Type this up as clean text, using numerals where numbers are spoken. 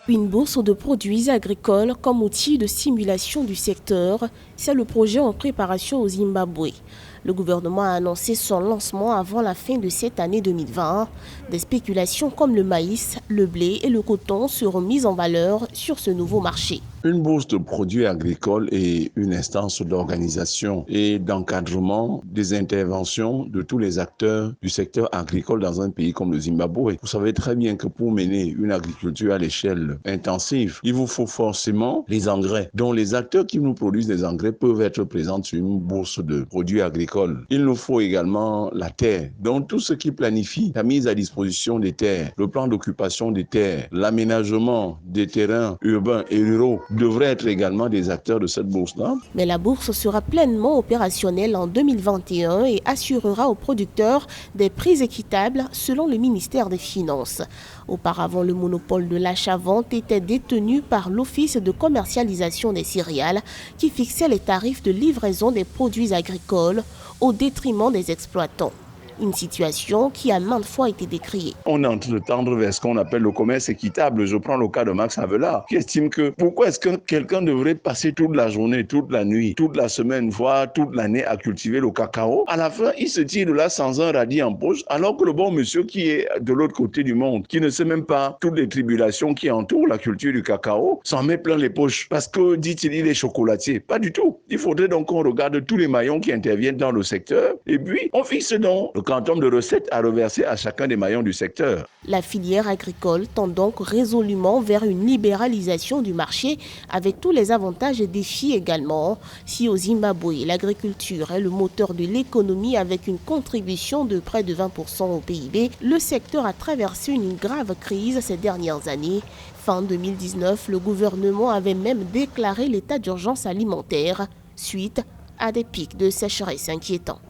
Une bourse de produits agricoles comme outil de stimulation du secteur, c'est le projet en préparation au Zimbabwe. Le gouvernement a annoncé son lancement avant la fin de cette année 2020. Des spéculations comme le maïs, le blé et le coton seront mises en valeur sur ce nouveau marché. Une bourse de produits agricoles est une instance d'organisation et d'encadrement des interventions de tous les acteurs du secteur agricole dans un pays comme le Zimbabwe. Vous savez très bien que pour mener une agriculture à l'échelle intensive, il vous faut forcément les engrais. Donc les acteurs qui nous produisent des engrais peuvent être présents sur une bourse de produits agricoles. Il nous faut également la terre. Donc tout ce qui planifie la mise à disposition des terres, le plan d'occupation des terres, l'aménagement des terrains urbains et ruraux devraient être également des acteurs de cette bourse-là. Mais la bourse sera pleinement opérationnelle en 2021 et assurera aux producteurs des prix équitables selon le ministère des Finances. Auparavant, le monopole de l'achat-vente était détenu par l'Office de commercialisation des céréales qui fixait les tarifs de livraison des produits agricoles au détriment des exploitants. Une situation qui a maintes fois été décriée. On est en train de tendre vers ce qu'on appelle le commerce équitable. Je prends le cas de Max Havelaar, qui estime que pourquoi est-ce que quelqu'un devrait passer toute la journée, toute la nuit, toute la semaine, voire toute l'année à cultiver le cacao. À la fin, il se tire de là sans un radis en poche, alors que le bon monsieur qui est de l'autre côté du monde, qui ne sait même pas toutes les tribulations qui entourent la culture du cacao, s'en met plein les poches. Parce que, dit-il, il est chocolatier. Pas du tout. Il faudrait donc qu'on regarde tous les maillons qui interviennent dans le secteur et puis on fixe donc le quantum de recettes à reverser à chacun des maillons du secteur. La filière agricole tend donc résolument vers une libéralisation du marché avec tous les avantages et défis également. Si au Zimbabwe, l'agriculture est le moteur de l'économie avec une contribution de près de 20% au PIB, le secteur a traversé une grave crise ces dernières années. Fin 2019, le gouvernement avait même déclaré l'état d'urgence alimentaire suite à des pics de sécheresse inquiétants.